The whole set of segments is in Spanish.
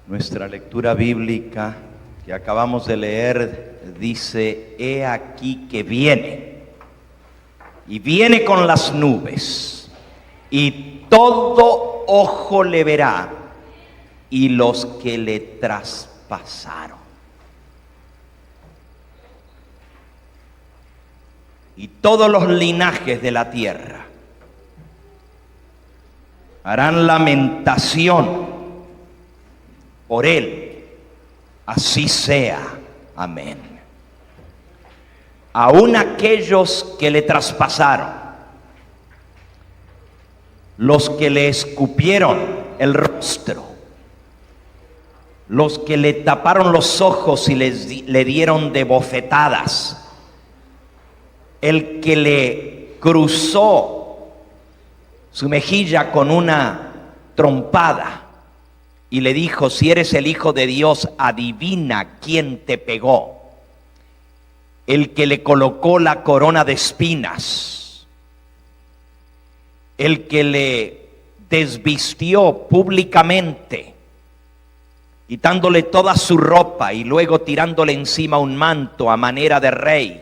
Nuestra lectura bíblica que acabamos de leer dice: he aquí que viene, y viene con las nubes, y todo ojo le verá, y los que le traspasaron. Y todos los linajes de la tierra harán lamentación por él, así sea. Amén. Aún aquellos que le traspasaron, los que le escupieron el rostro, los que le taparon los ojos y le dieron de bofetadas, el que le cruzó su mejilla con una trompada y le dijo: si eres el Hijo de Dios, adivina quién te pegó. El que le colocó la corona de espinas, el que le desvistió públicamente, quitándole toda su ropa y luego tirándole encima un manto a manera de rey.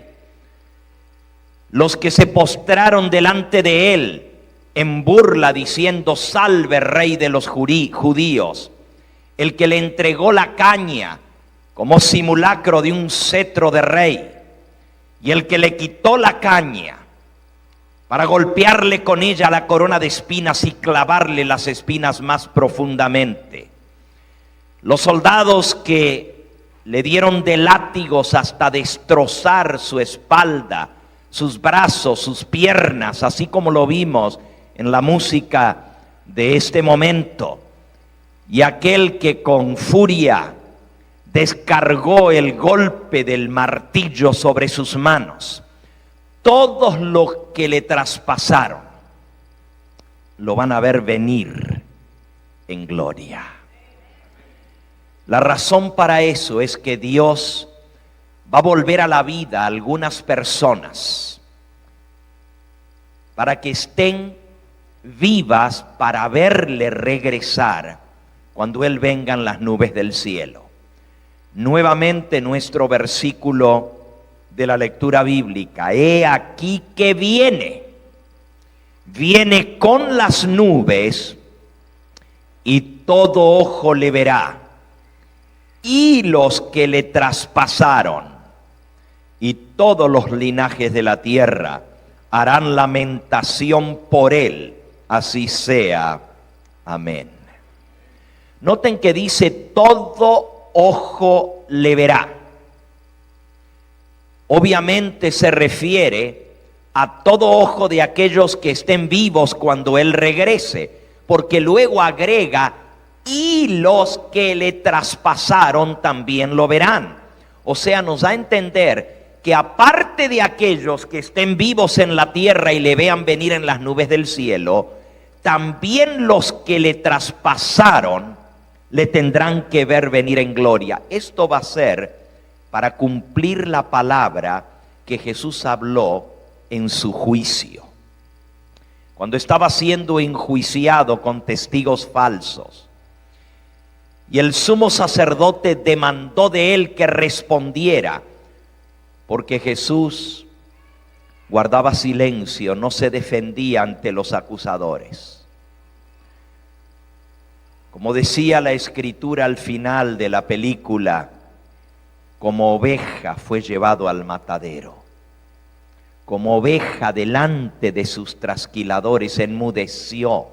Los que se postraron delante de él en burla diciendo: salve, rey de los judíos. El que le entregó la caña como simulacro de un cetro de rey, y el que le quitó la caña para golpearle con ella la corona de espinas y clavarle las espinas más profundamente. Los soldados que le dieron de látigos hasta destrozar su espalda, sus brazos, sus piernas, así como lo vimos en la música de este momento. Y aquel que con furia descargó el golpe del martillo sobre sus manos. Todos los que le traspasaron lo van a ver venir en gloria. La razón para eso es que Dios va a volver a la vida a algunas personas para que estén vivas para verle regresar cuando Él venga en las nubes del cielo. Nuevamente nuestro versículo de la lectura bíblica: he aquí que viene con las nubes, y todo ojo le verá, y los que le traspasaron, y todos los linajes de la tierra harán lamentación por él, así sea. Amén. Noten que dice: todo ojo le verá. Obviamente se refiere a todo ojo de aquellos que estén vivos cuando Él regrese, porque luego agrega: y los que le traspasaron también lo verán. O sea, nos da a entender que aparte de aquellos que estén vivos en la tierra y le vean venir en las nubes del cielo, también los que le traspasaron le tendrán que ver venir en gloria. Esto va a ser para cumplir la palabra que Jesús habló en su juicio, cuando estaba siendo enjuiciado con testigos falsos. Y el sumo sacerdote demandó de él que respondiera, porque Jesús guardaba silencio, no se defendía ante los acusadores. Como decía la Escritura al final de la película: como oveja fue llevado al matadero, como oveja delante de sus trasquiladores enmudeció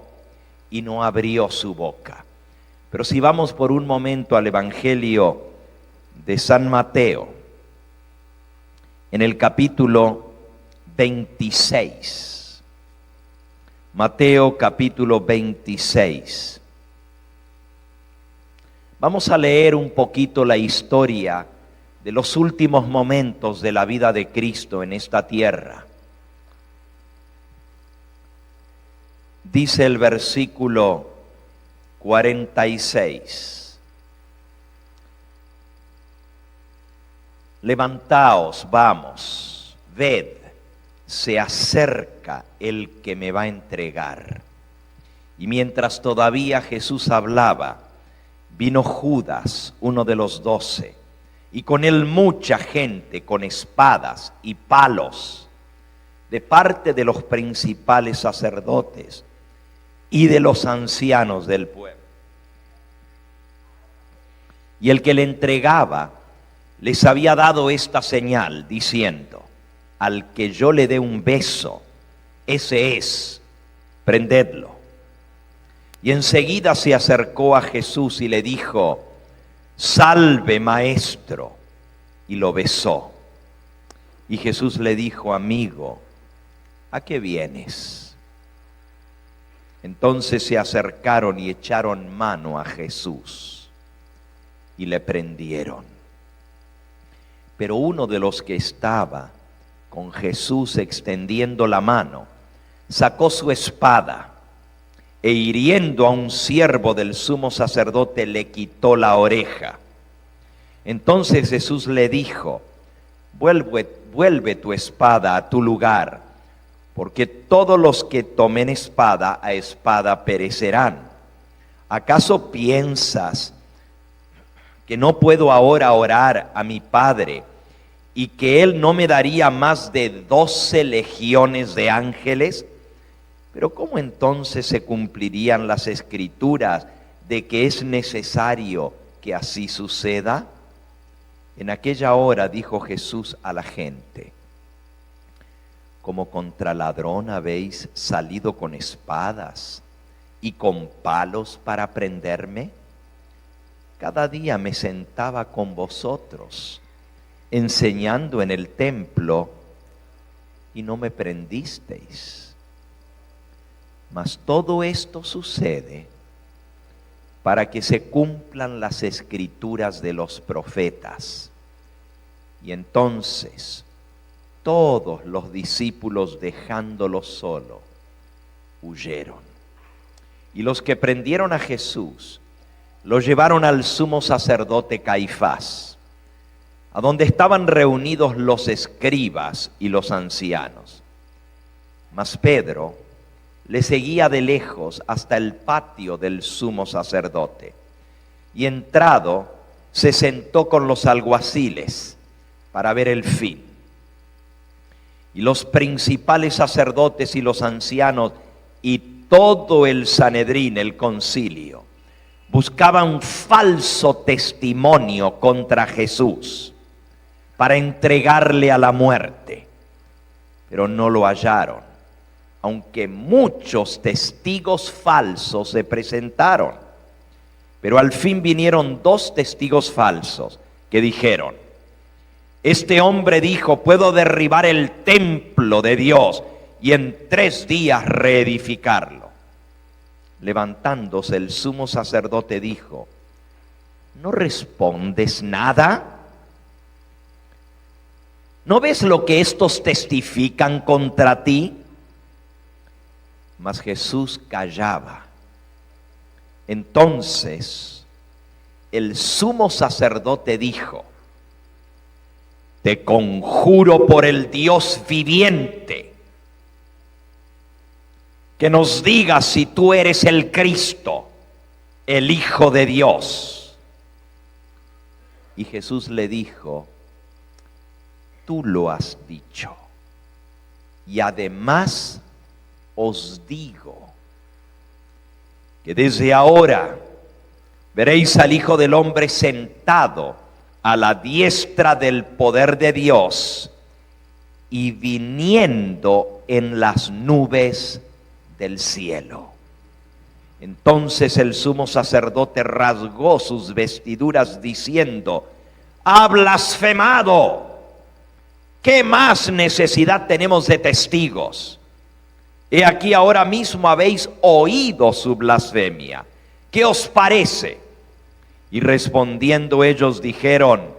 y no abrió su boca. Pero si vamos por un momento al Evangelio de San Mateo, en el capítulo 26, Mateo capítulo 26, vamos a leer un poquito la historia de los últimos momentos de la vida de Cristo en esta tierra. Dice el versículo 46: levantaos, vamos, ved, se acerca el que me va a entregar. Y mientras todavía Jesús hablaba, vino Judas, uno de los 12, y con él mucha gente con espadas y palos, de parte de los principales sacerdotes y de los ancianos del pueblo. Y el que le entregaba les había dado esta señal, diciendo: al que yo le dé un beso, ese es, prendedlo. Y enseguida se acercó a Jesús y le dijo: salve, maestro, y lo besó. Y Jesús le dijo: amigo, ¿a qué vienes? Entonces se acercaron y echaron mano a Jesús y le prendieron. Pero uno de los que estaba con Jesús extendiendo la mano, sacó su espada e hiriendo a un siervo del sumo sacerdote le quitó la oreja. Entonces Jesús le dijo: vuelve tu espada a tu lugar, porque todos los que tomen espada a espada perecerán. ¿Acaso piensas que no puedo ahora orar a mi Padre y que Él no me daría más de 12 legiones de ángeles? Pero ¿cómo entonces se cumplirían las escrituras de que es necesario que así suceda? En aquella hora dijo Jesús a la gente: como contra ladrón habéis salido con espadas y con palos para prenderme. Cada día me sentaba con vosotros, enseñando en el templo, y no me prendisteis. Mas todo esto sucede para que se cumplan las escrituras de los profetas. Y entonces todos los discípulos, dejándolo solo, huyeron. Y los que prendieron a Jesús lo llevaron al sumo sacerdote Caifás, a donde estaban reunidos los escribas y los ancianos. Mas Pedro le seguía de lejos hasta el patio del sumo sacerdote, y entrado se sentó con los alguaciles para ver el fin. Y los principales sacerdotes y los ancianos y todo el Sanedrín, el concilio, buscaban falso testimonio contra Jesús para entregarle a la muerte, pero no lo hallaron, aunque muchos testigos falsos se presentaron. Pero al fin vinieron 2 testigos falsos que dijeron: este hombre dijo, puedo derribar el templo de Dios y en 3 días reedificarlo. Levantándose el sumo sacerdote dijo: ¿no respondes nada? ¿No ves lo que estos testifican contra ti? Mas Jesús callaba. Entonces el sumo sacerdote dijo: te conjuro por el Dios viviente, que nos digas si tú eres el Cristo, el Hijo de Dios. Y Jesús le dijo: tú lo has dicho, y además os digo que desde ahora veréis al Hijo del Hombre sentado a la diestra del poder de Dios y viniendo en las nubes del cielo. Entonces el sumo sacerdote rasgó sus vestiduras diciendo: ha blasfemado. ¿Qué más necesidad tenemos de testigos? He aquí ahora mismo habéis oído su blasfemia. ¿Qué os parece? Y respondiendo ellos dijeron: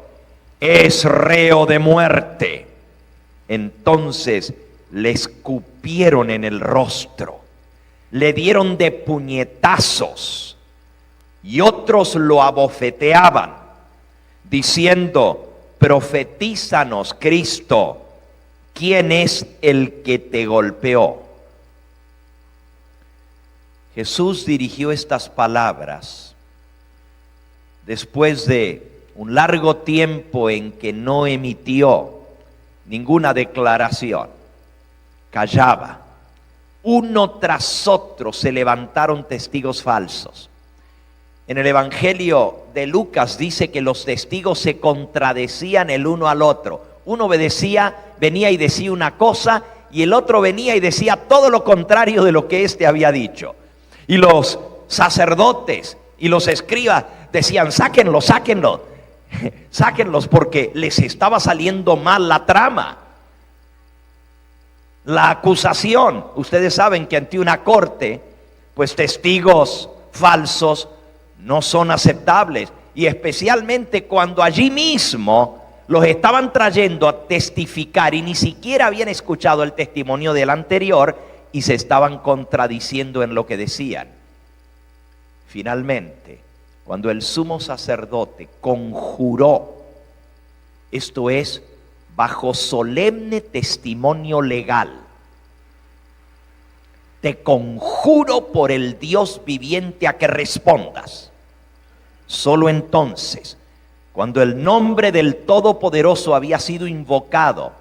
es reo de muerte. Entonces le escupieron en el rostro, le dieron de puñetazos y otros lo abofeteaban, diciendo: profetízanos, Cristo, ¿quién es el que te golpeó? Jesús dirigió estas palabras después de un largo tiempo en que no emitió ninguna declaración, callaba, uno tras otro se levantaron testigos falsos. En el Evangelio de Lucas dice que los testigos se contradecían el uno al otro. Uno venía y decía una cosa, y el otro venía y decía todo lo contrario de lo que éste había dicho. Y los sacerdotes y los escribas decían: sáquenlo, sáquenlo, sáquenlos, porque les estaba saliendo mal la trama, la acusación. Ustedes saben que ante una corte, pues testigos falsos no son aceptables, y especialmente cuando allí mismo los estaban trayendo a testificar y ni siquiera habían escuchado el testimonio del anterior y se estaban contradiciendo en lo que decían. Finalmente, cuando el sumo sacerdote conjuró, esto es, bajo solemne testimonio legal, te conjuro por el Dios viviente a que respondas. Solo entonces, cuando el nombre del Todopoderoso había sido invocado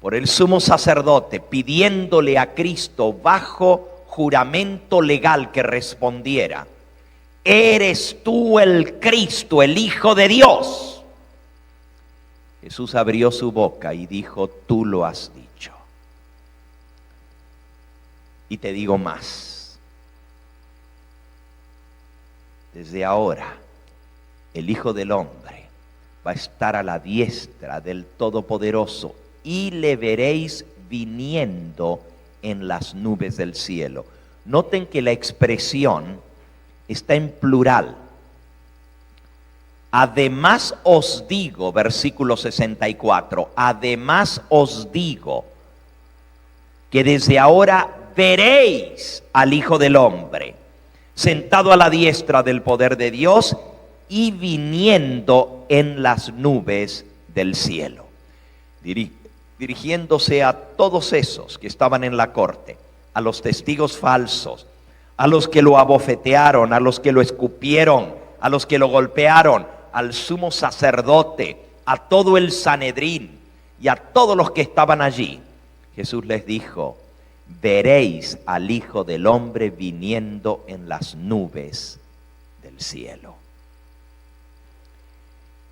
por el sumo sacerdote, pidiéndole a Cristo bajo juramento legal que respondiera: ¿eres tú el Cristo, el Hijo de Dios? Jesús abrió su boca y dijo: tú lo has dicho. Y te digo más: desde ahora el Hijo del Hombre va a estar a la diestra del Todopoderoso, y le veréis viniendo en las nubes del cielo. Noten que la expresión está en plural. Además os digo, versículo 64, además os digo que desde ahora veréis al Hijo del Hombre sentado a la diestra del poder de Dios y viniendo en las nubes del cielo. Dirigiéndose a todos esos que estaban en la corte, a los testigos falsos, a los que lo abofetearon, a los que lo escupieron, a los que lo golpearon, al sumo sacerdote, a todo el Sanedrín y a todos los que estaban allí, Jesús les dijo: veréis al Hijo del Hombre viniendo en las nubes del cielo.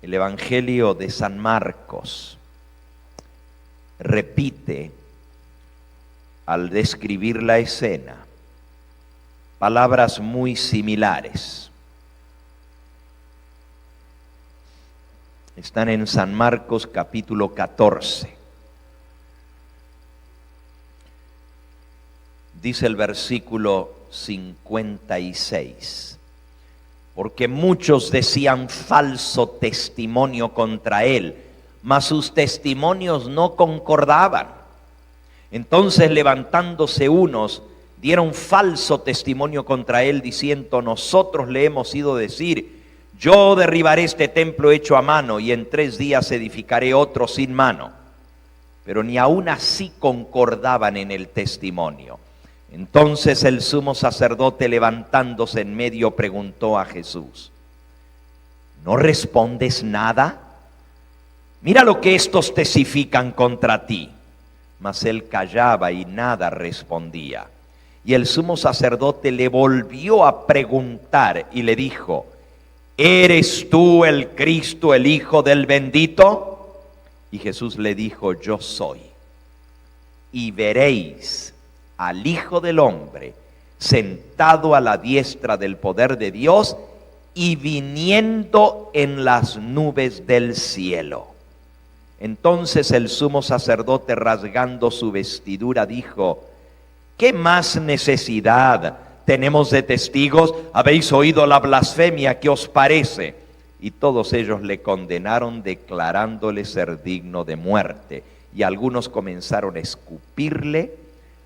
El Evangelio de San Marcos repite, al describir la escena, palabras muy similares. Están en San Marcos capítulo 14. Dice el versículo 56. Porque muchos decían falso testimonio contra él, mas sus testimonios no concordaban. Entonces, levantándose unos, dieron falso testimonio contra él, diciendo: nosotros le hemos ido a decir: yo derribaré este templo hecho a mano, y en 3 días edificaré otro sin mano. Pero ni aun así concordaban en el testimonio. Entonces el sumo sacerdote, levantándose en medio, preguntó a Jesús: ¿no respondes nada? Mira lo que estos testifican contra ti. Mas él callaba y nada respondía. Y el sumo sacerdote le volvió a preguntar y le dijo: ¿eres tú el Cristo, el Hijo del bendito? Y Jesús le dijo: yo soy. Y veréis al Hijo del Hombre sentado a la diestra del poder de Dios y viniendo en las nubes del cielo. Entonces el sumo sacerdote, rasgando su vestidura, dijo: ¿qué más necesidad tenemos de testigos? ¿Habéis oído la blasfemia? ¿Qué os parece? Y todos ellos le condenaron, declarándole ser digno de muerte. Y algunos comenzaron a escupirle,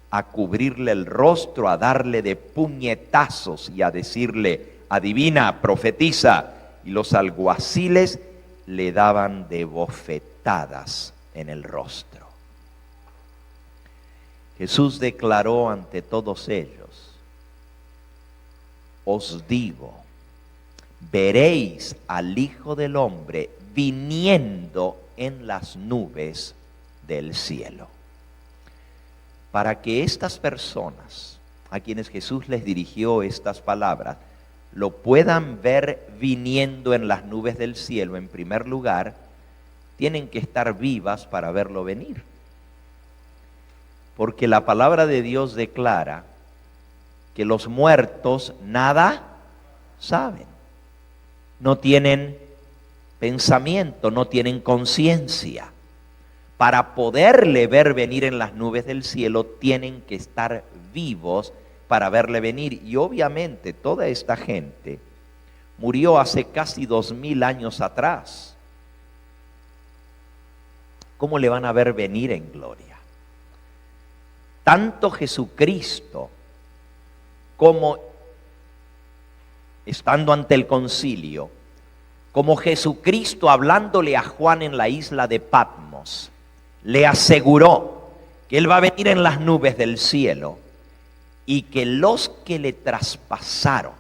a cubrirle el rostro, a darle de puñetazos y a decirle: adivina, profetiza. Y los alguaciles le daban de bofetadas en el rostro. Jesús declaró ante todos ellos: os digo, veréis al Hijo del Hombre viniendo en las nubes del cielo. Para que estas personas, a quienes Jesús les dirigió estas palabras, lo puedan ver viniendo en las nubes del cielo, en primer lugar, tienen que estar vivas para verlo venir. Porque la palabra de Dios declara que los muertos nada saben. No tienen pensamiento, no tienen conciencia. Para poderle ver venir en las nubes del cielo, tienen que estar vivos para verle venir. Y obviamente toda esta gente murió hace casi 2000 años atrás. ¿Cómo le van a ver venir en gloria? Tanto Jesucristo como estando ante el concilio, como Jesucristo hablándole a Juan en la isla de Patmos, le aseguró que Él va a venir en las nubes del cielo y que los que le traspasaron,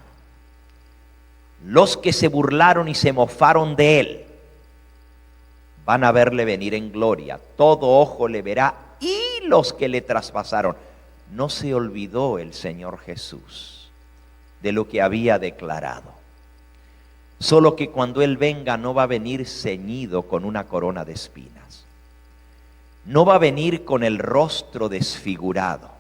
los que se burlaron y se mofaron de Él, van a verle venir en gloria. Todo ojo le verá y los que le traspasaron. No se olvidó el Señor Jesús de lo que había declarado. Solo que cuando Él venga no va a venir ceñido con una corona de espinas. No va a venir con el rostro desfigurado.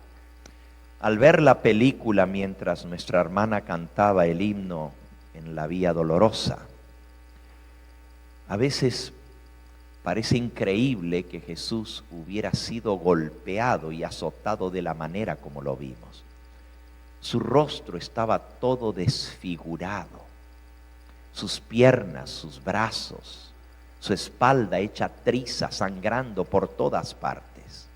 Al ver la película mientras nuestra hermana cantaba el himno en la Vía Dolorosa, a veces parece increíble que Jesús hubiera sido golpeado y azotado de la manera como lo vimos. Su rostro estaba todo desfigurado, sus piernas, sus brazos, su espalda hecha triza, sangrando por todas partes.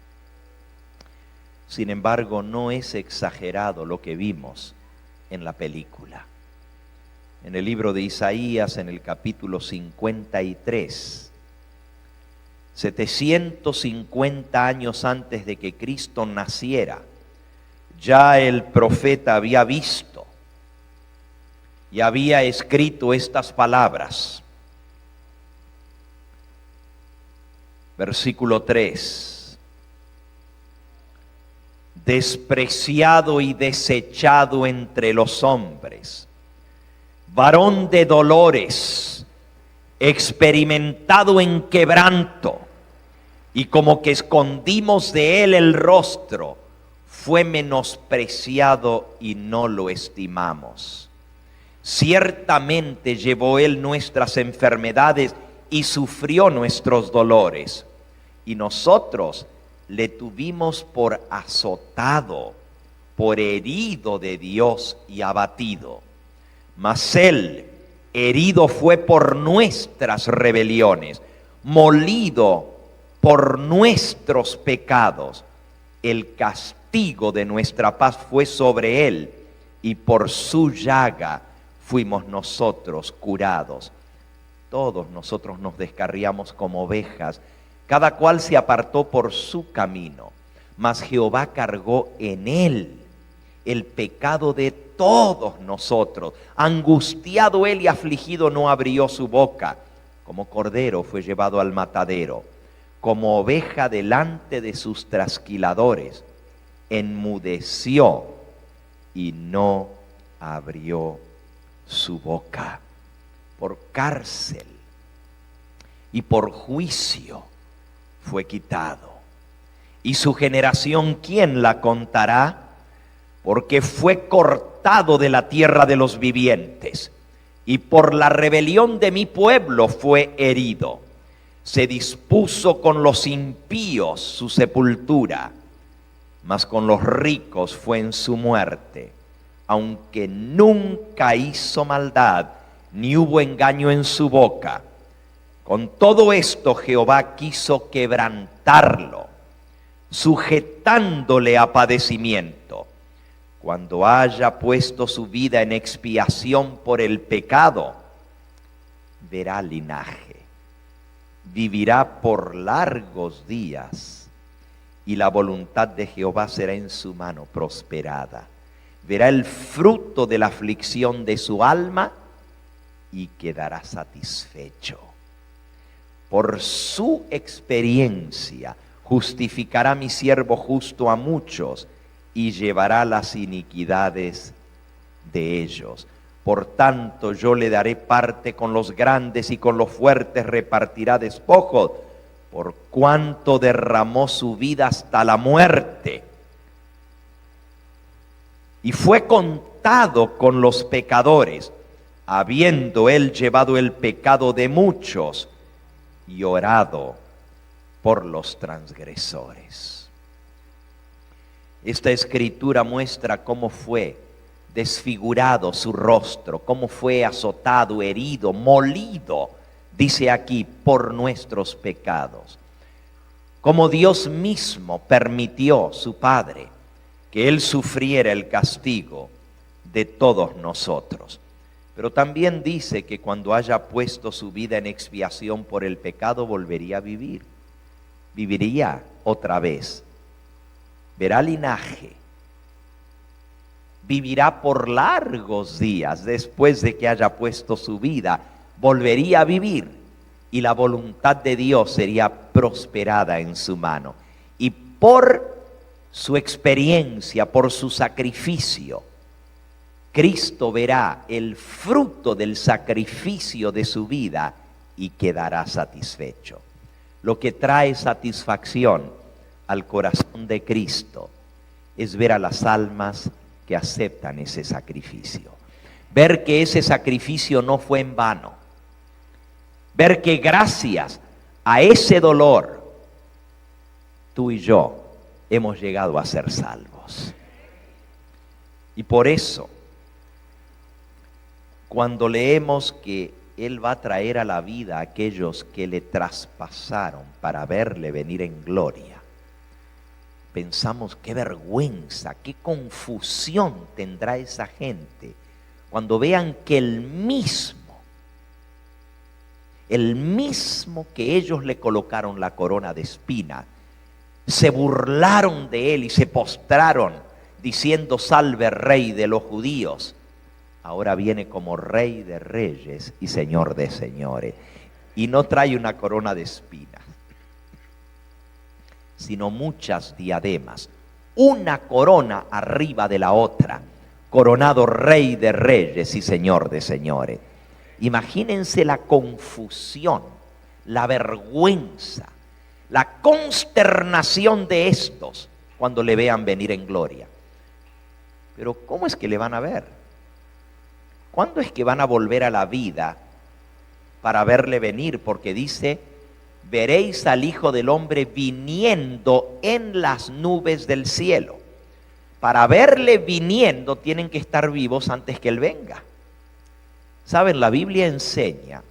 Sin embargo, no es exagerado lo que vimos en la película. En el libro de Isaías, en el capítulo 53, 750 años antes de que Cristo naciera, ya el profeta había visto y había escrito estas palabras. Versículo 3. Despreciado y desechado entre los hombres, varón de dolores, experimentado en quebranto, y como que escondimos de Él el rostro, fue menospreciado y no lo estimamos. Ciertamente llevó Él nuestras enfermedades y sufrió nuestros dolores, y nosotros le tuvimos por azotado, por herido de Dios y abatido. Mas Él herido fue por nuestras rebeliones, molido por nuestros pecados. El castigo de nuestra paz fue sobre Él, y por su llaga fuimos nosotros curados. Todos nosotros nos descarriamos como ovejas, cada cual se apartó por su camino, mas Jehová cargó en Él el pecado de todos nosotros. Angustiado Él y afligido no abrió su boca. Como cordero fue llevado al matadero, como oveja delante de sus trasquiladores, enmudeció y no abrió su boca. Por cárcel y por juicio fue quitado. Y su generación, ¿quién la contará? Porque fue cortado de la tierra de los vivientes, y por la rebelión de mi pueblo fue herido. Se dispuso con los impíos su sepultura, mas con los ricos fue en su muerte, aunque nunca hizo maldad, ni hubo engaño en su boca. Con todo esto Jehová quiso quebrantarlo, sujetándole a padecimiento. Cuando haya puesto su vida en expiación por el pecado, verá linaje, vivirá por largos días, y la voluntad de Jehová será en su mano prosperada. Verá el fruto de la aflicción de su alma, y quedará satisfecho. Por su experiencia justificará mi siervo justo a muchos y llevará las iniquidades de ellos. Por tanto, yo le daré parte con los grandes y con los fuertes repartirá despojos, por cuanto derramó su vida hasta la muerte. Y fue contado con los pecadores, habiendo él llevado el pecado de muchos y orado por los transgresores. Esta escritura muestra cómo fue desfigurado su rostro, cómo fue azotado, herido, molido, dice aquí, por nuestros pecados. Cómo Dios mismo permitió, su Padre, que Él sufriera el castigo de todos nosotros. Pero también dice que cuando haya puesto su vida en expiación por el pecado, volvería a vivir. Viviría otra vez. Verá linaje. Vivirá por largos días después de que haya puesto su vida. Volvería a vivir y la voluntad de Dios sería prosperada en su mano. Y por su experiencia, por su sacrificio, Cristo verá el fruto del sacrificio de su vida y quedará satisfecho. Lo que trae satisfacción al corazón de Cristo es ver a las almas que aceptan ese sacrificio. Ver que ese sacrificio no fue en vano. Ver que gracias a ese dolor, tú y yo hemos llegado a ser salvos. Y por eso, cuando leemos que Él va a traer a la vida a aquellos que le traspasaron para verle venir en gloria, pensamos qué vergüenza, qué confusión tendrá esa gente cuando vean que el mismo que ellos le colocaron la corona de espinas, se burlaron de Él y se postraron diciendo: salve Rey de los judíos. Ahora viene como Rey de reyes y Señor de señores. Y no trae una corona de espinas, sino muchas diademas, una corona arriba de la otra, coronado Rey de reyes y Señor de señores. Imagínense la confusión, la vergüenza, la consternación de estos cuando le vean venir en gloria. Pero ¿cómo es que le van a ver? ¿Cuándo es que van a volver a la vida para verle venir? Porque dice: veréis al Hijo del Hombre viniendo en las nubes del cielo. Para verle viniendo tienen que estar vivos antes que Él venga. Saben, la Biblia enseña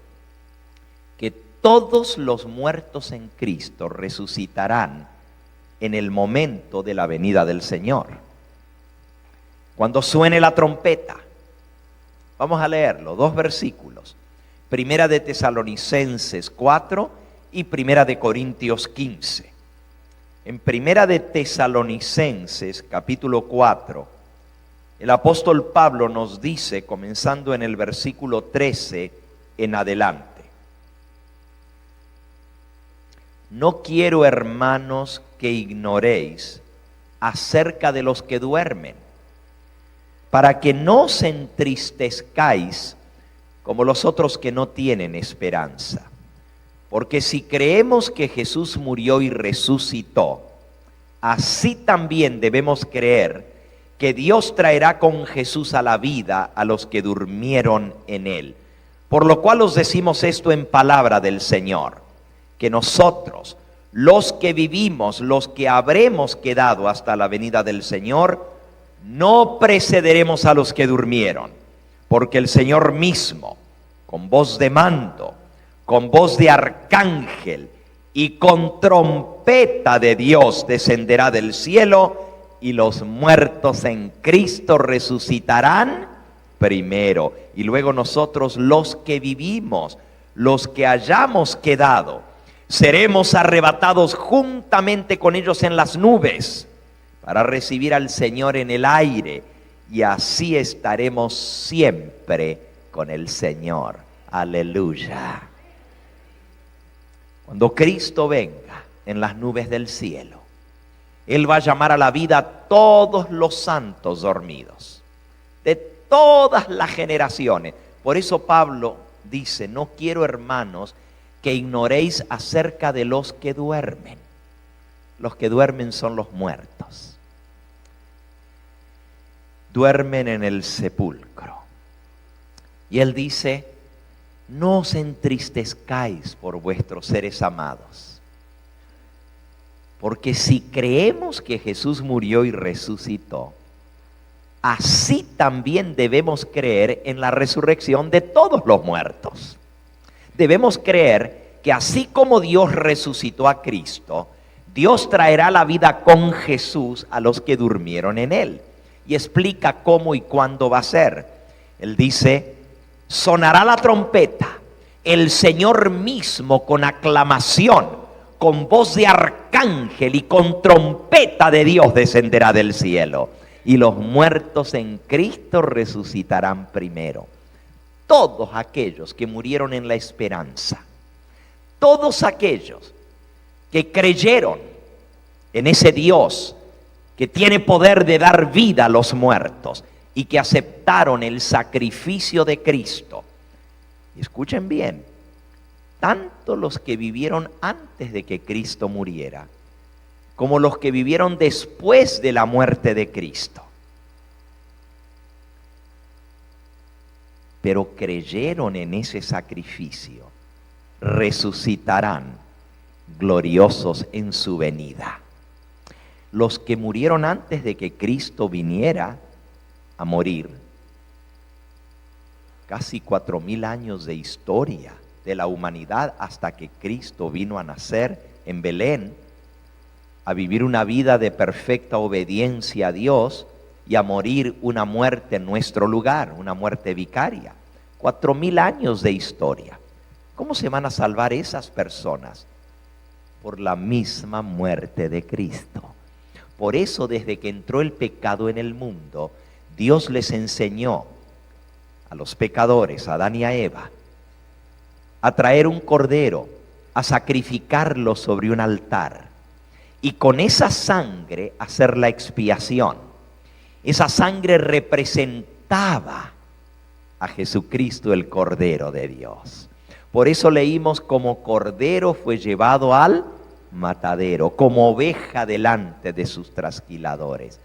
que todos los muertos en Cristo resucitarán en el momento de la venida del Señor. Cuando suene la trompeta. Vamos a leerlo, 2 versículos. Primera de Tesalonicenses 4 y Primera de Corintios 15. En Primera de Tesalonicenses capítulo 4, el apóstol Pablo nos dice, comenzando en el versículo 13 en adelante: no quiero, hermanos, que ignoréis acerca de los que duermen, para que no os entristezcáis como los otros que no tienen esperanza. Porque si creemos que Jesús murió y resucitó, así también debemos creer que Dios traerá con Jesús a la vida a los que durmieron en Él. Por lo cual os decimos esto en palabra del Señor, que nosotros, los que vivimos, los que habremos quedado hasta la venida del Señor, no precederemos a los que durmieron, porque el Señor mismo, con voz de mando, con voz de arcángel y con trompeta de Dios descenderá del cielo, y los muertos en Cristo resucitarán primero. Y luego nosotros, los que vivimos, los que hayamos quedado, seremos arrebatados juntamente con ellos en las nubes, para recibir al Señor en el aire, y así estaremos siempre con el Señor. Aleluya. Cuando Cristo venga en las nubes del cielo, Él va a llamar a la vida a todos los santos dormidos, de todas las generaciones. Por eso Pablo dice: no quiero, hermanos, que ignoréis acerca de los que duermen. Los que duermen son los muertos. Duermen en el sepulcro. Y él dice: no os entristezcáis por vuestros seres amados, porque si creemos que Jesús murió y resucitó, así también debemos creer en la resurrección de todos los muertos. Debemos creer que así como Dios resucitó a Cristo, Dios traerá la vida con Jesús a los que durmieron en Él. Y explica cómo y cuándo va a ser. Él dice: sonará la trompeta, el Señor mismo con aclamación, con voz de arcángel y con trompeta de Dios descenderá del cielo. Y los muertos en Cristo resucitarán primero. Todos aquellos que murieron en la esperanza, todos aquellos que creyeron en ese Dios que tiene poder de dar vida a los muertos y que aceptaron el sacrificio de Cristo. Y escuchen bien, tanto los que vivieron antes de que Cristo muriera, como los que vivieron después de la muerte de Cristo, pero creyeron en ese sacrificio, resucitarán gloriosos en su venida. Los que murieron antes de que Cristo viniera a morir, casi 4000 años de historia de la humanidad hasta que Cristo vino a nacer en Belén, a vivir una vida de perfecta obediencia a Dios y a morir una muerte en nuestro lugar, una muerte vicaria. 4000 años de historia. ¿Cómo se van a salvar esas personas? Por la misma muerte de Cristo. Por eso, desde que entró el pecado en el mundo, Dios les enseñó a los pecadores, a Adán y a Eva, a traer un cordero, a sacrificarlo sobre un altar y con esa sangre hacer la expiación. Esa sangre representaba a Jesucristo, el Cordero de Dios. Por eso leímos: como cordero fue llevado al matadero, como oveja delante de sus trasquiladores.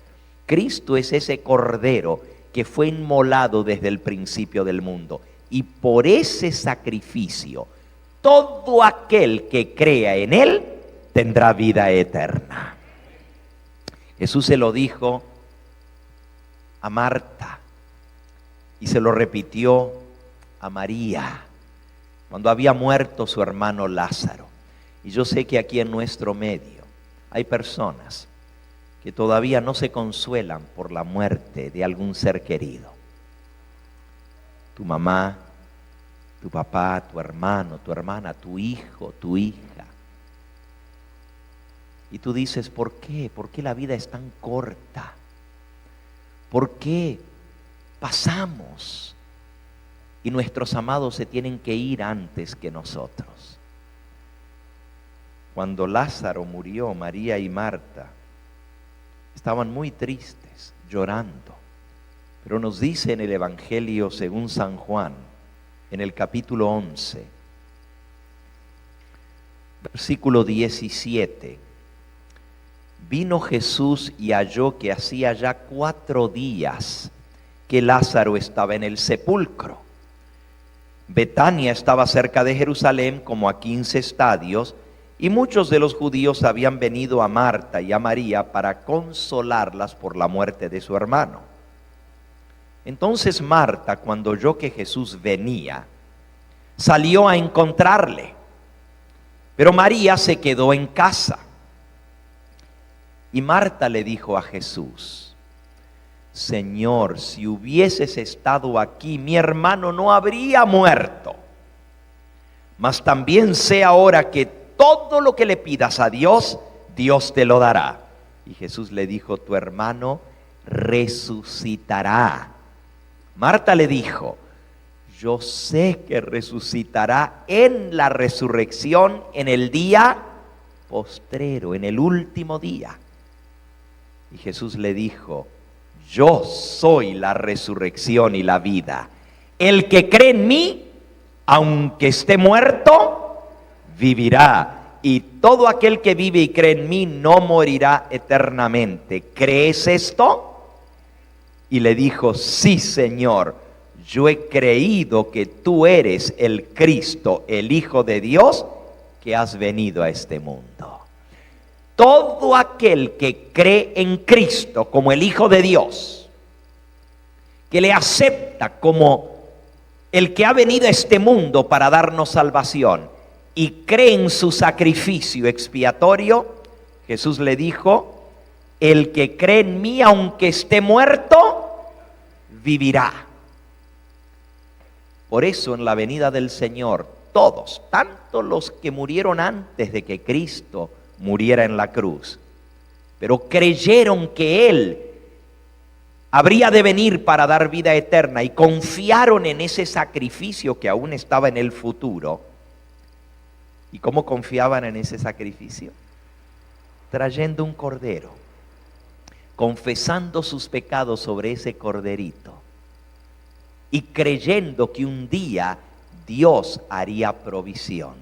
Cristo es ese cordero que fue inmolado desde el principio del mundo, y por ese sacrificio todo aquel que crea en Él tendrá vida eterna. Jesús se lo dijo a Marta y se lo repitió a María cuando había muerto su hermano Lázaro. Y yo sé que aquí en nuestro medio hay personas que todavía no se consuelan por la muerte de algún ser querido. Tu mamá, tu papá, tu hermano, tu hermana, tu hijo, tu hija. Y tú dices: ¿por qué? ¿Por qué la vida es tan corta? ¿Por qué pasamos y nuestros amados se tienen que ir antes que nosotros? Cuando Lázaro murió, María y Marta estaban muy tristes, llorando. Pero nos dice en el Evangelio según San Juan, en el capítulo 11, versículo 17, vino Jesús y halló que hacía ya 4 días que Lázaro estaba en el sepulcro. Betania estaba cerca de Jerusalén, como a 15 estadios, y muchos de los judíos habían venido a Marta y a María para consolarlas por la muerte de su hermano. Entonces Marta, cuando oyó que Jesús venía, salió a encontrarle, pero María se quedó en casa. Y Marta le dijo a Jesús: Señor, si hubieses estado aquí, mi hermano no habría muerto. Mas también sé ahora que todo lo que le pidas a Dios, Dios te lo dará. Y Jesús le dijo: tu hermano resucitará. Marta le dijo: yo sé que resucitará en la resurrección en el día postrero, en el último día. Y Jesús le dijo, yo soy la resurrección y la vida. El que cree en mí, aunque esté muerto, vivirá. Y todo aquel que vive y cree en mí no morirá eternamente. ¿Crees esto? Y le dijo, sí, Señor, yo he creído que tú eres el Cristo, el Hijo de Dios, que has venido a este mundo. Todo aquel que cree en Cristo como el Hijo de Dios, que le acepta como el que ha venido a este mundo para darnos salvación y cree en su sacrificio expiatorio, Jesús le dijo, el que cree en mí aunque esté muerto, vivirá. Por eso en la venida del Señor, todos, tanto los que murieron antes de que Cristo muriera en la cruz, pero creyeron que Él habría de venir para dar vida eterna y confiaron en ese sacrificio que aún estaba en el futuro. ¿Y cómo confiaban en ese sacrificio? Trayendo un cordero, confesando sus pecados sobre ese corderito y creyendo que un día Dios haría provisión.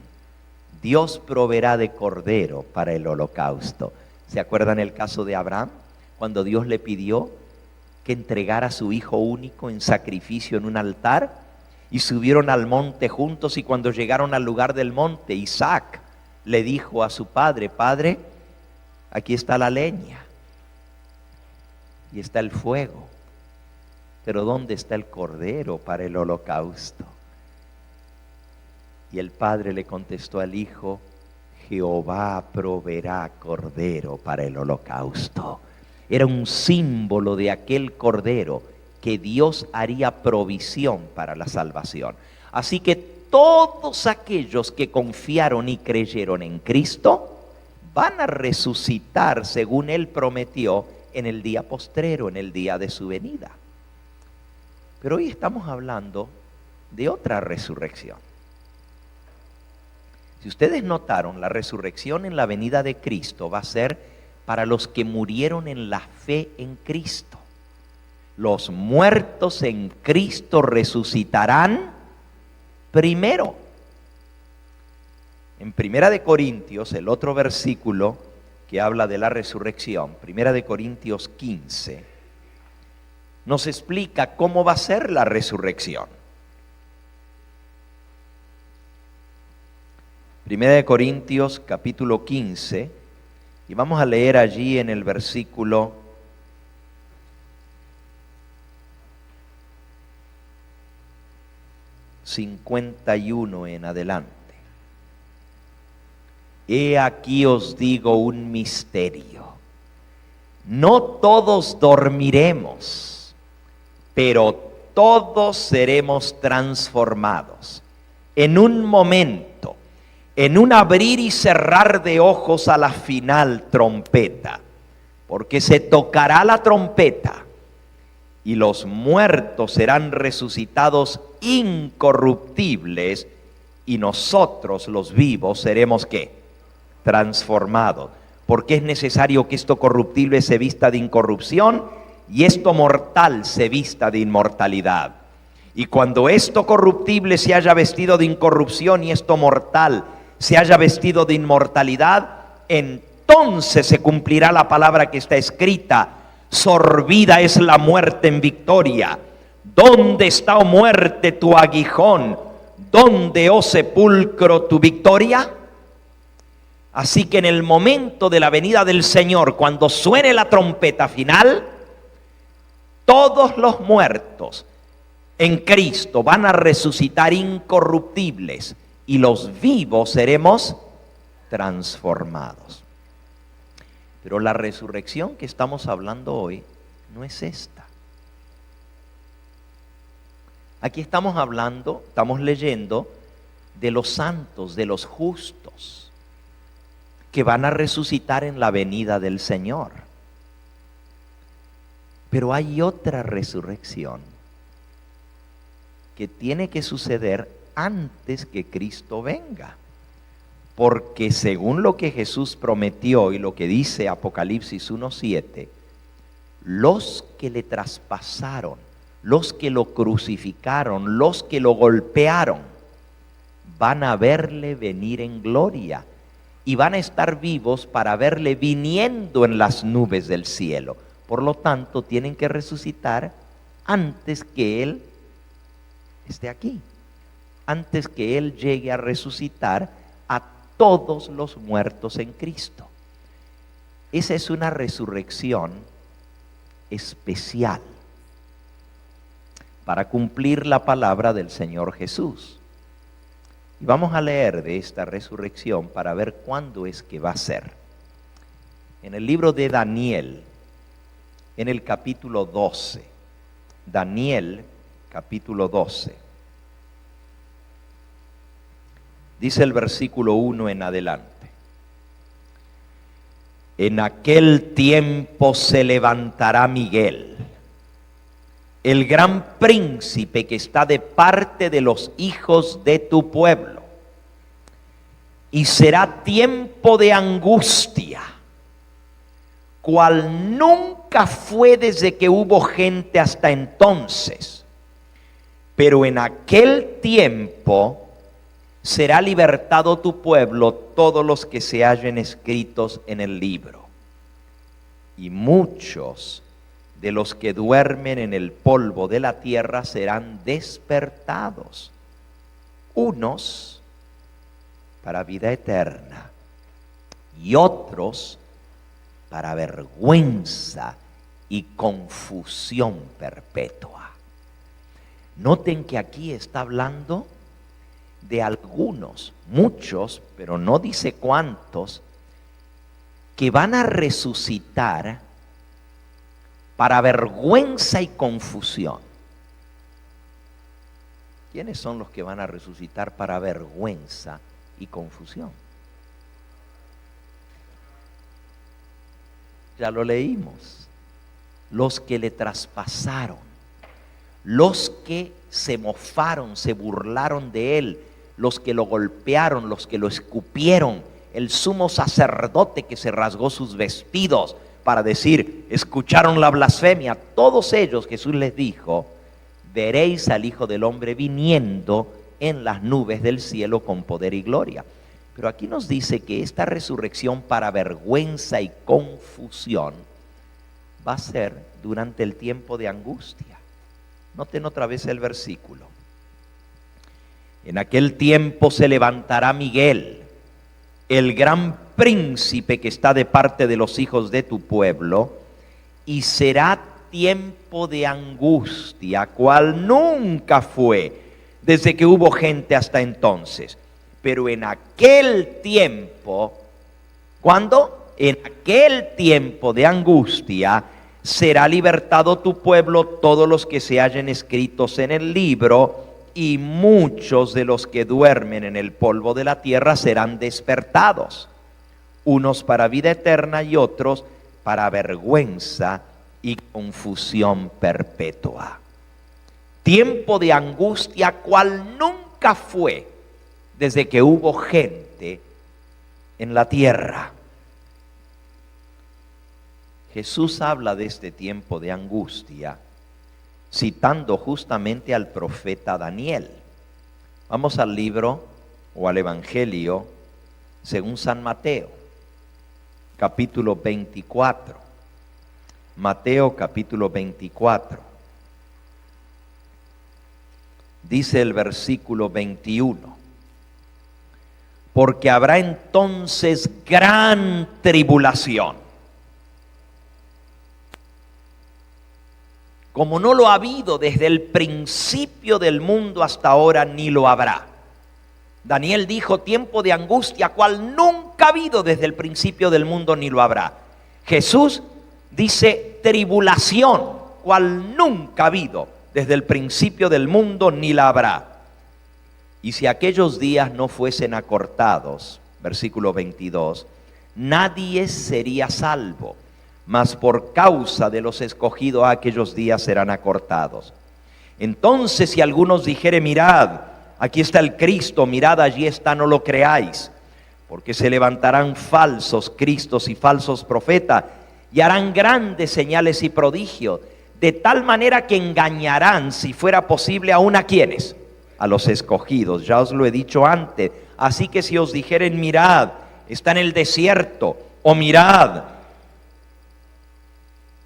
Dios proveerá de cordero para el holocausto. ¿Se acuerdan el caso de Abraham? Cuando Dios le pidió que entregara a su hijo único en sacrificio en un altar, y subieron al monte juntos, y cuando llegaron al lugar del monte, Isaac le dijo a su padre, Padre, aquí está la leña y está el fuego, pero ¿dónde está el cordero para el holocausto? Y el padre le contestó al hijo, Jehová proveerá cordero para el holocausto. Era un símbolo de aquel cordero que Dios haría provisión para la salvación. Así que todos aquellos que confiaron y creyeron en Cristo van a resucitar según Él prometió en el día postrero, en el día de su venida. Pero hoy estamos hablando de otra resurrección. Si ustedes notaron, la resurrección en la venida de Cristo va a ser para los que murieron en la fe en Cristo. Los muertos en Cristo resucitarán primero. En Primera de Corintios, el otro versículo que habla de la resurrección, Primera de Corintios 15, nos explica cómo va a ser la resurrección. Primera de Corintios capítulo 15, y vamos a leer allí en el versículo 51 en adelante. He aquí os digo un misterio. No todos dormiremos, pero todos seremos transformados en un momento, en un abrir y cerrar de ojos a la final trompeta, porque se tocará la trompeta y los muertos serán resucitados incorruptibles y nosotros los vivos seremos ¿qué? Transformados. Porque es necesario que esto corruptible se vista de incorrupción y esto mortal se vista de inmortalidad. Y cuando esto corruptible se haya vestido de incorrupción y esto mortal se haya vestido de inmortalidad, entonces se cumplirá la palabra que está escrita: sorbida es la muerte en victoria. ¿Dónde está, oh muerte, tu aguijón? ¿Dónde, oh sepulcro, tu victoria? Así que en el momento de la venida del Señor, cuando suene la trompeta final, todos los muertos en Cristo van a resucitar incorruptibles y los vivos seremos transformados. Pero la resurrección que estamos hablando hoy no es esta. Aquí estamos hablando, estamos leyendo de los santos, de los justos, que van a resucitar en la venida del Señor. Pero hay otra resurrección que tiene que suceder antes que Cristo venga. Porque según lo que Jesús prometió y lo que dice Apocalipsis 1:7, los que le traspasaron, los que lo crucificaron, los que lo golpearon, van a verle venir en gloria y van a estar vivos para verle viniendo en las nubes del cielo. Por lo tanto, tienen que resucitar antes que Él esté aquí, antes que Él llegue a resucitar a todos los muertos en Cristo. Esa es una resurrección especial para cumplir la palabra del Señor Jesús. Y vamos a leer de esta resurrección para ver cuándo es que va a ser. En el libro de Daniel, en el capítulo 12, Daniel capítulo 12, dice el versículo 1 en adelante: en aquel tiempo se levantará Miguel, el gran príncipe que está de parte de los hijos de tu pueblo, y será tiempo de angustia, cual nunca fue desde que hubo gente hasta entonces. Pero en aquel tiempo será libertado tu pueblo, todos los que se hallen escritos en el libro. Y muchos de los que duermen en el polvo de la tierra serán despertados, unos para vida eterna y otros para vergüenza y confusión perpetua. Noten que aquí está hablando de algunos, muchos, pero no dice cuántos, que van a resucitar para vergüenza y confusión. ¿Quiénes son los que van a resucitar para vergüenza y confusión? Ya lo leímos. Los que le traspasaron, los que se mofaron, se burlaron de él, los que lo golpearon, los que lo escupieron, el sumo sacerdote que se rasgó sus vestidos para decir, escucharon la blasfemia. Todos ellos, Jesús les dijo, veréis al Hijo del Hombre viniendo en las nubes del cielo con poder y gloria. Pero aquí nos dice que esta resurrección para vergüenza y confusión va a ser durante el tiempo de angustia. Noten otra vez el versículo. En aquel tiempo se levantará Miguel, el gran príncipe que está de parte de los hijos de tu pueblo, y será tiempo de angustia, cual nunca fue desde que hubo gente hasta entonces. Pero en aquel tiempo, ¿cuándo? En aquel tiempo de angustia será libertado tu pueblo, todos los que se hallen escritos en el libro, y muchos de los que duermen en el polvo de la tierra serán despertados, unos para vida eterna y otros para vergüenza y confusión perpetua. Tiempo de angustia cual nunca fue desde que hubo gente en la tierra. Jesús habla de este tiempo de angustia citando justamente al profeta Daniel. Vamos al libro o al Evangelio según San Mateo, capítulo 24. Mateo capítulo 24. Dice el versículo 21. Porque habrá entonces gran tribulación, como no lo ha habido desde el principio del mundo hasta ahora, ni lo habrá. Daniel dijo tiempo de angustia, cual nunca ha habido desde el principio del mundo, ni lo habrá. Jesús dice tribulación, cual nunca ha habido desde el principio del mundo, ni la habrá. Y si aquellos días no fuesen acortados, versículo 22, nadie sería salvo, mas por causa de los escogidos aquellos días serán acortados. Entonces, si algunos dijere, mirad, aquí está el Cristo, mirad, allí está, no lo creáis, porque se levantarán falsos cristos y falsos profetas, y harán grandes señales y prodigios, de tal manera que engañarán, si fuera posible, aún a quienes, a los escogidos. Ya os lo he dicho antes. Así que si os dijeren, mirad, está en el desierto, o mirad.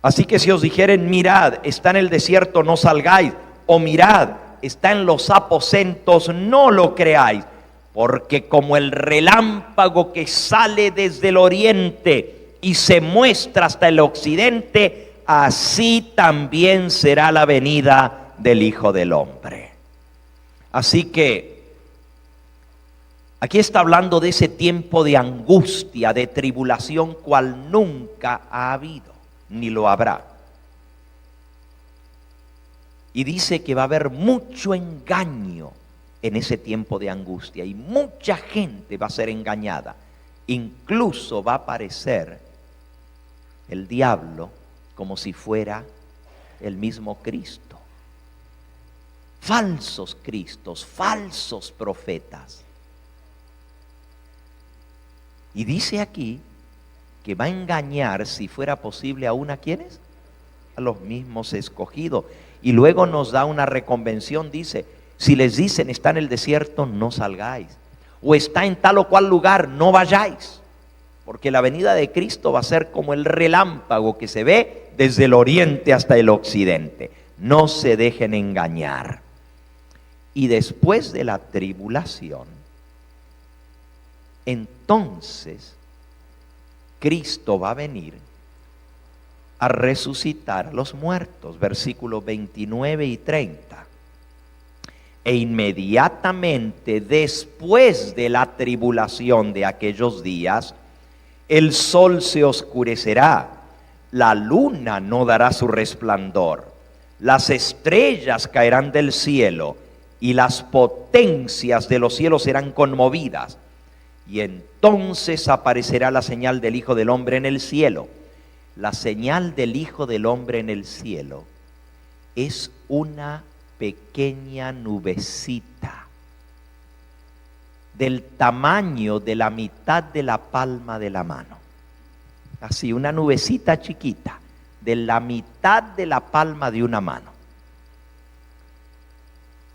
Así que si os dijeren, mirad, está en el desierto, no salgáis, o mirad, está en los aposentos, no lo creáis, porque como el relámpago que sale desde el oriente y se muestra hasta el occidente, así también será la venida del Hijo del Hombre. Así que aquí está hablando de ese tiempo de angustia, de tribulación, cual nunca ha habido, ni lo habrá. Y dice que va a haber mucho engaño en ese tiempo de angustia, y mucha gente va a ser engañada. Incluso va a aparecer el diablo como si fuera el mismo Cristo. Falsos cristos, falsos profetas. Y dice aquí que va a engañar, si fuera posible, aún a quienes, a los mismos escogidos. Y luego nos da una reconvención, dice, si les dicen está en el desierto, no salgáis, o está en tal o cual lugar, no vayáis, porque la venida de Cristo va a ser como el relámpago que se ve desde el oriente hasta el occidente. No se dejen engañar. Y después de la tribulación, entonces Cristo va a venir a resucitar a los muertos, versículos 29 y 30. E inmediatamente después de la tribulación de aquellos días, el sol se oscurecerá, la luna no dará su resplandor, las estrellas caerán del cielo, y las potencias de los cielos serán conmovidas. Y entonces aparecerá la señal del Hijo del Hombre en el cielo. La señal del Hijo del Hombre en el cielo es una pequeña nubecita del tamaño de la mitad de la palma de la mano. Así, una nubecita chiquita de la mitad de la palma de una mano.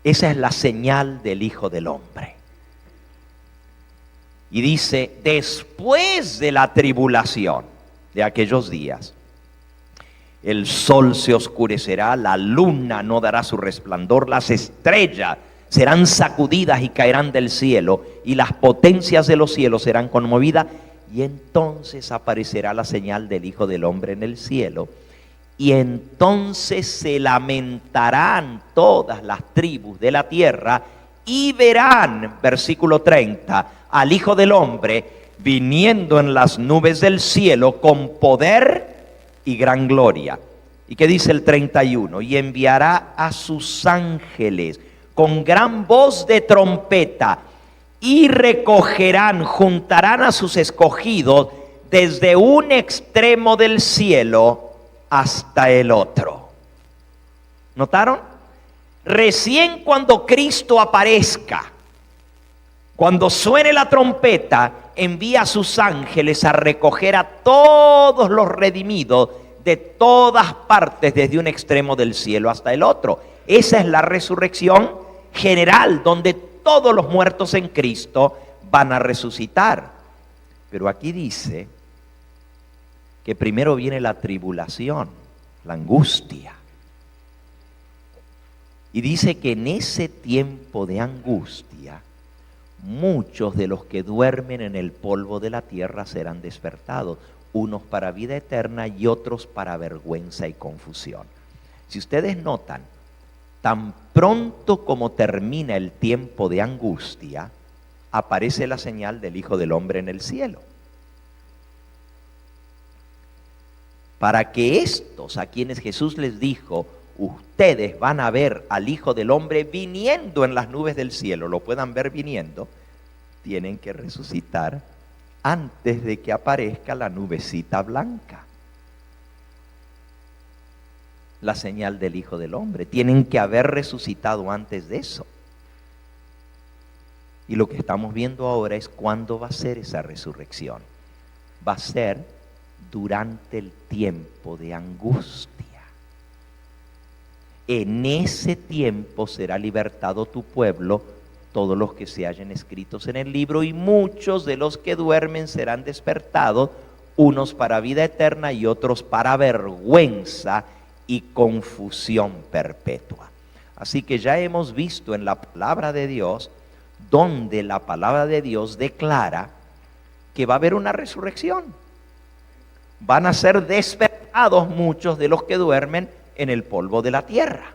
Esa es la señal del Hijo del Hombre. Y dice, después de la tribulación de aquellos días, el sol se oscurecerá, la luna no dará su resplandor, las estrellas serán sacudidas y caerán del cielo, y las potencias de los cielos serán conmovidas, y entonces aparecerá la señal del Hijo del Hombre en el cielo. Y entonces se lamentarán todas las tribus de la tierra y verán, versículo 30, al Hijo del Hombre viniendo en las nubes del cielo con poder y gran gloria. ¿Y qué dice el 31? Y enviará a sus ángeles con gran voz de trompeta, y recogerán, juntarán a sus escogidos desde un extremo del cielo hasta el otro. ¿Notaron? Recién cuando Cristo aparezca, cuando suene la trompeta, envía a sus ángeles a recoger a todos los redimidos de todas partes, desde un extremo del cielo hasta el otro. Esa es la resurrección general, donde todos los muertos en Cristo van a resucitar. Pero aquí dice que primero viene la tribulación, la angustia. Y dice que en ese tiempo de angustia, muchos de los que duermen en el polvo de la tierra serán despertados, unos para vida eterna y otros para vergüenza y confusión. Si ustedes notan, tan pronto como termina el tiempo de angustia, aparece la señal del Hijo del Hombre en el cielo. Para que estos, a quienes Jesús les dijo, ustedes van a ver al Hijo del Hombre viniendo en las nubes del cielo, lo puedan ver viniendo, tienen que resucitar antes de que aparezca la nubecita blanca. la señal del Hijo del Hombre. Tienen que haber resucitado antes de eso. Y lo que estamos viendo ahora es cuándo va a ser esa resurrección. Va a ser durante el tiempo de angustia. En ese tiempo será libertado tu pueblo, todos los que se hallen escritos en el libro, y muchos de los que duermen serán despertados, unos para vida eterna y otros para vergüenza y confusión perpetua. Así que ya hemos visto en la palabra de Dios, donde la palabra de Dios declara que va a haber una resurrección. Van a ser despertados muchos de los que duermen en el polvo de la tierra.